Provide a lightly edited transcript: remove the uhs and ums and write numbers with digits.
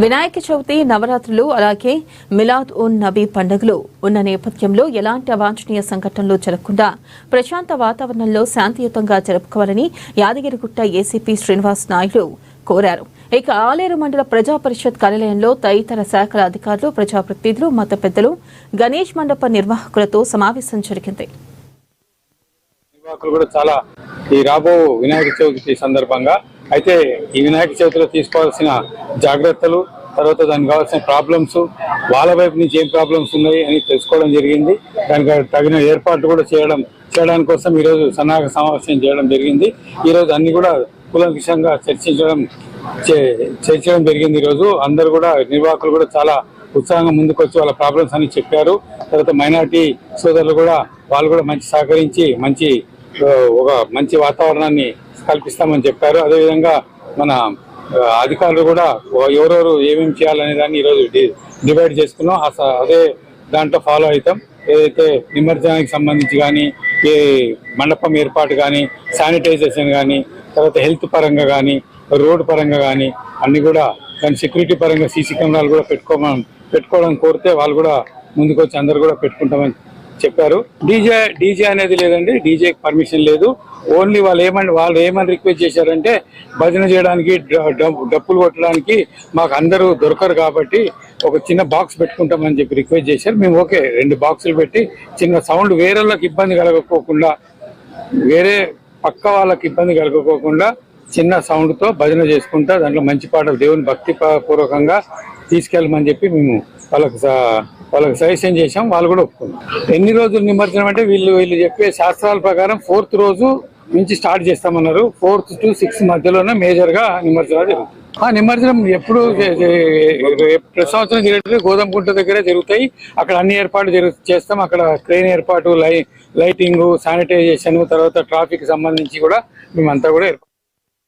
వినాయక చవితి, నవరాత్రులు అలాగే మిలాద్ ఉన్ నబీ పండుగలు ఉన్న నేపథ్యంలో ఎలాంటి అవాంఛనీయ సంఘటనలు జరగకుండా ప్రశాంత వాతావరణంలో శాంతియుతంగా జరుపుకోవాలని యాదగిరిగుట్ట ఏసీపీ శ్రీనివాస్ నాయుడు కోరారు. ఇక ఆలేరు మండల ప్రజా పరిషత్ కార్యాలయంలో తదితర శాఖల అధికారులు, ప్రజాప్రతినిధులు, మత పెద్దలు, గణేష్ మండప నిర్వాహకులతో సమావేశం జరిగింది. చాలా ఈ రాబో వినాయక చవితి సందర్భంగా అయితే ఈ వినాయక చవితిలో తీసుకోవాల్సిన జాగ్రత్తలు, తర్వాత దానికి కావాల్సిన ప్రాబ్లమ్స్, వాళ్ళ వైపు నుంచి ఏం ప్రాబ్లమ్స్ ఉన్నాయి అని తెలుసుకోవడం జరిగింది. దానికి తగిన ఏర్పాట్లు కూడా చేయడానికి కోసం ఈరోజు సన్నాహక సమావేశం చేయడం జరిగింది. ఈరోజు అన్ని కూడా కూలంకషంగా చర్చించడం జరిగింది. ఈరోజు అందరు కూడా నిర్వాహకులు కూడా చాలా ఉత్సాహంగా ముందుకొచ్చి వాళ్ళ ప్రాబ్లమ్స్ అని చెప్పారు. తర్వాత మైనార్టీ సోదరులు కూడా వాళ్ళు కూడా మంచి సహకరించి ఒక మంచి వాతావరణాన్ని కల్పిస్తామని చెప్పారు. అదేవిధంగా మన అధికారులు కూడా ఎవరెవరు ఏమేమి చేయాలనే దాన్ని ఈరోజు డివైడ్ చేసుకున్నాం. అదే దాంట్లో ఫాలో అవుతాం. ఏదైతే నిమజ్జనానికి సంబంధించి కానీ, ఏ మండపం ఏర్పాటు కానీ, శానిటైజేషన్ కానీ, తర్వాత హెల్త్ పరంగా కానీ, రోడ్డు పరంగా కానీ అన్ని కూడా దాని సెక్యూరిటీ పరంగా సీసీ కెమెరాలు కూడా పెట్టుకోవడం కోరితే వాళ్ళు కూడా ముందుకు వచ్చి అందరు కూడా పెట్టుకుంటామని చెప్పారు. డీజే అనేది లేదండి, డీజేకి పర్మిషన్ లేదు. ఓన్లీ వాళ్ళు ఏమని రిక్వెస్ట్ చేశారంటే భజన చేయడానికి, డప్పులు కొట్టడానికి మాకు అందరూ దొరకరు కాబట్టి ఒక చిన్న బాక్స్ పెట్టుకుంటామని చెప్పి రిక్వెస్ట్ చేశారు. మేము ఓకే 2 బాక్సులు పెట్టి చిన్న సౌండ్ వేరే వాళ్ళకి ఇబ్బంది కలగకోకుండా, వేరే పక్క వాళ్ళకి ఇబ్బంది కలగకోకుండా చిన్న సౌండ్తో భజన చేసుకుంటా దాంట్లో మంచి పాటలు దేవుని భక్తి పూర్వకంగా తీసుకెళ్ళమని చెప్పి మేము వాళ్ళకి సజెషన్ చేసాం. వాళ్ళు కూడా ఒప్పుకున్నారు. ఎన్ని రోజులు నిమజ్జనం అంటే వీళ్ళు చెప్పే శాస్త్రాల ప్రకారం 4th రోజు నుంచి స్టార్ట్ చేస్తామన్నారు. 4th to 6th మధ్యలోనే మేజర్ గా నిమజ్జనాలు జరుగుతుంది. ఆ నిమజ్జనం ఎప్పుడు ప్రతి సంవత్సరం జరిగే గోధుమకుంట దగ్గరే జరుగుతాయి. అక్కడ అన్ని ఏర్పాట్లు చేస్తాం. అక్కడ ట్రైన్ ఏర్పాటు, లైటింగ్, శానిటైజేషన్, తర్వాత ట్రాఫిక్ సంబంధించి కూడా మేమంతా కూడా